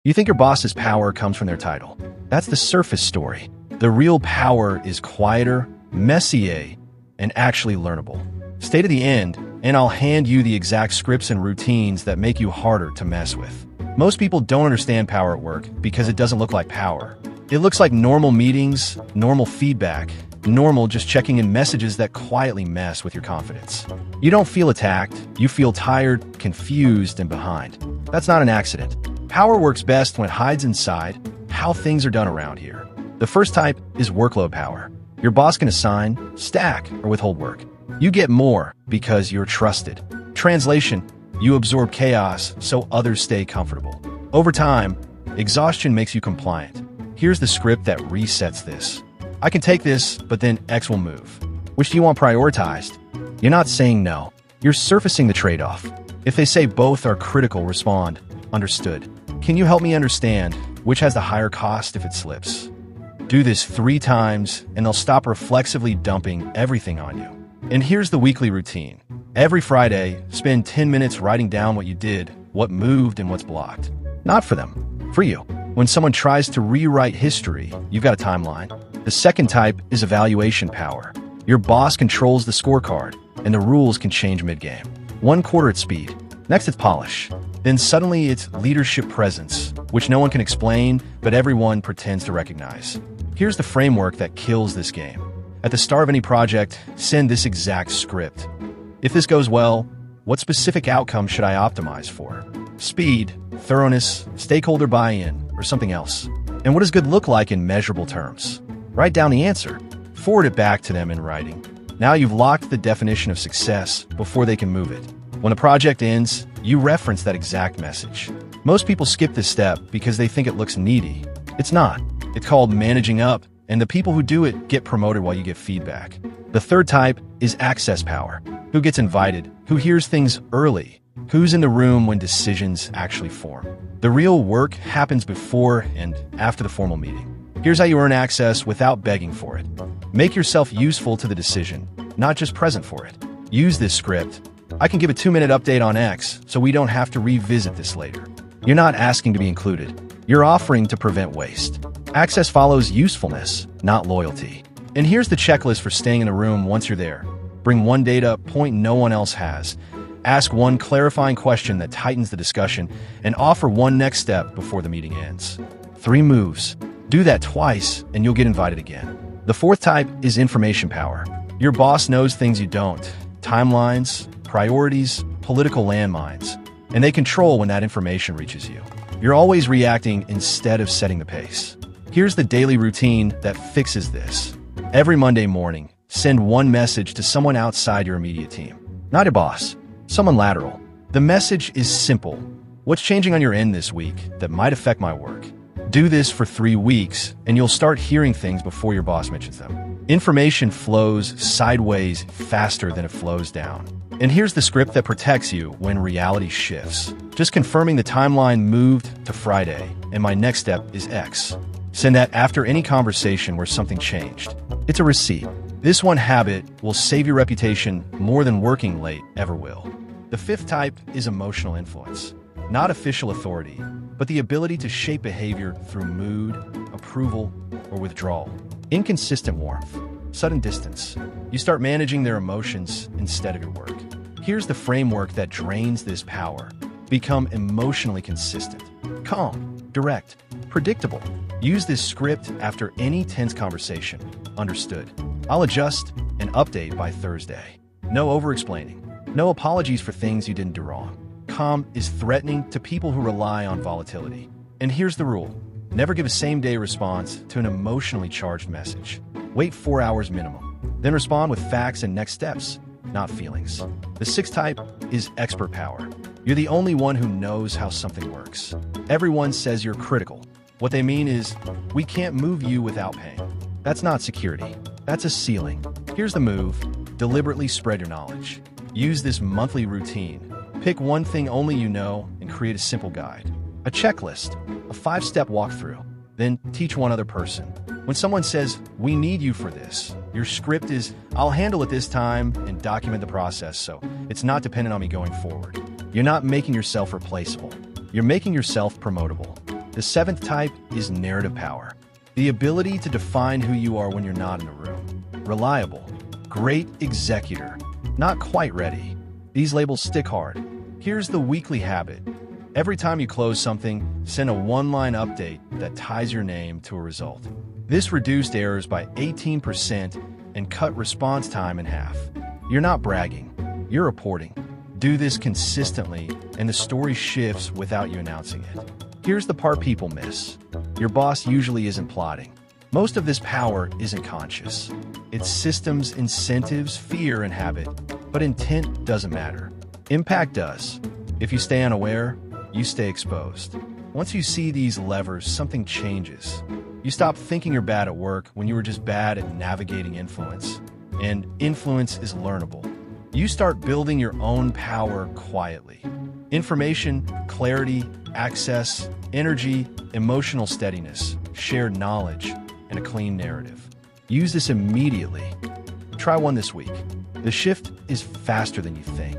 You think your boss's power comes from their title. That's the surface story. The real power is quieter, messier, and actually learnable. Stay to the end, and I'll hand you the exact scripts and routines that make you harder to mess with. Most people don't understand power at work because it doesn't look like power. It looks like normal meetings, normal feedback, normal just checking in messages that quietly mess with your confidence. You don't feel attacked, you feel tired, confused, and behind. That's not an accident. Power works best when it hides inside how things are done around here. The first type is workload power. Your boss can assign, stack, or withhold work. You get more because you're trusted. Translation, you absorb chaos so others stay comfortable. Over time, exhaustion makes you compliant. Here's the script that resets this. I can take this, but then X will move. Which do you want prioritized? You're not saying no. You're surfacing the trade-off. If they say both are critical, respond, understood. Can you help me understand which has the higher cost if it slips? Do this 3 times, and they'll stop reflexively dumping everything on you. And here's the weekly routine. Every Friday, spend 10 minutes writing down what you did, what moved, and what's blocked. Not for them, for you. When someone tries to rewrite history, you've got a timeline. The second type is evaluation power. Your boss controls the scorecard, and the rules can change mid-game. 1 quarter at speed. Next, it's polish. Then suddenly it's leadership presence, which no one can explain, but everyone pretends to recognize. Here's the framework that kills this game. At the start of any project, send this exact script. If this goes well, what specific outcome should I optimize for? Speed, thoroughness, stakeholder buy-in, or something else? And what does good look like in measurable terms? Write down the answer. Forward it back to them in writing. Now you've locked the definition of success before they can move it. When a project ends, you reference that exact message. Most people skip this step because they think it looks needy. It's not. It's called managing up, and the people who do it get promoted while you get feedback. The third type is access power. Who gets invited? Who hears things early? Who's in the room when decisions actually form? The real work happens before and after the formal meeting. Here's how you earn access without begging for it. Make yourself useful to the decision, not just present for it. Use this script. I can give a 2-minute update on X, so we don't have to revisit this later. You're not asking to be included. You're offering to prevent waste. Access follows usefulness, not loyalty. And here's the checklist for staying in the room once you're there. Bring 1 data point no one else has. Ask 1 clarifying question that tightens the discussion, and offer 1 next step before the meeting ends. 3 moves. Do that twice, and you'll get invited again. The fourth type is information power. Your boss knows things you don't. Timelines, priorities, political landmines. And they control when that information reaches you. You're always reacting instead of setting the pace. Here's the daily routine that fixes this. Every Monday morning, send 1 message to someone outside your immediate team. Not your boss, someone lateral. The message is simple. What's changing on your end this week that might affect my work? Do this for 3 weeks, and you'll start hearing things before your boss mentions them. Information flows sideways faster than it flows down. And here's the script that protects you when reality shifts. Just confirming the timeline moved to Friday, and my next step is X. Send that after any conversation where something changed. It's a receipt. This 1 habit will save your reputation more than working late ever will. The fifth type is emotional influence. Not official authority, but the ability to shape behavior through mood, approval, or withdrawal. Inconsistent warmth, sudden distance. You start managing their emotions instead of your work. Here's the framework that drains this power. Become emotionally consistent. Calm, direct, predictable. Use this script after any tense conversation. Understood. I'll adjust and update by Thursday. No over-explaining. No apologies for things you didn't do wrong. Calm is threatening to people who rely on volatility. And here's the rule. Never give a same-day response to an emotionally charged message. Wait 4 hours minimum. Then respond with facts and next steps, not feelings. The sixth type is expert power. You're the only one who knows how something works. Everyone says you're critical. What they mean is, we can't move you without paying. That's not security. That's a ceiling. Here's the move. Deliberately spread your knowledge. Use this monthly routine. Pick 1 thing only you know and create a simple guide. A checklist, a 5-step walkthrough. Then teach 1 other person. When someone says, we need you for this, your script is, I'll handle it this time, and document the process so it's not dependent on me going forward. You're not making yourself replaceable. You're making yourself promotable. The seventh type is narrative power, the ability to define who you are when you're not in the room. Reliable, great executor, not quite ready. These labels stick hard. Here's the weekly habit. Every time you close something, send a one-line update that ties your name to a result. This reduced errors by 18% and cut response time in half. You're not bragging, you're reporting. Do this consistently, and the story shifts without you announcing it. Here's the part people miss. Your boss usually isn't plotting. Most of this power isn't conscious. It's systems, incentives, fear, and habit, but intent doesn't matter. Impact does. If you stay unaware, you stay exposed. Once you see these levers, something changes. You stop thinking you're bad at work when you were just bad at navigating influence. And influence is learnable. You start building your own power quietly. Information, clarity, access, energy, emotional steadiness, shared knowledge, and a clean narrative. Use this immediately. Try one this week. The shift is faster than you think.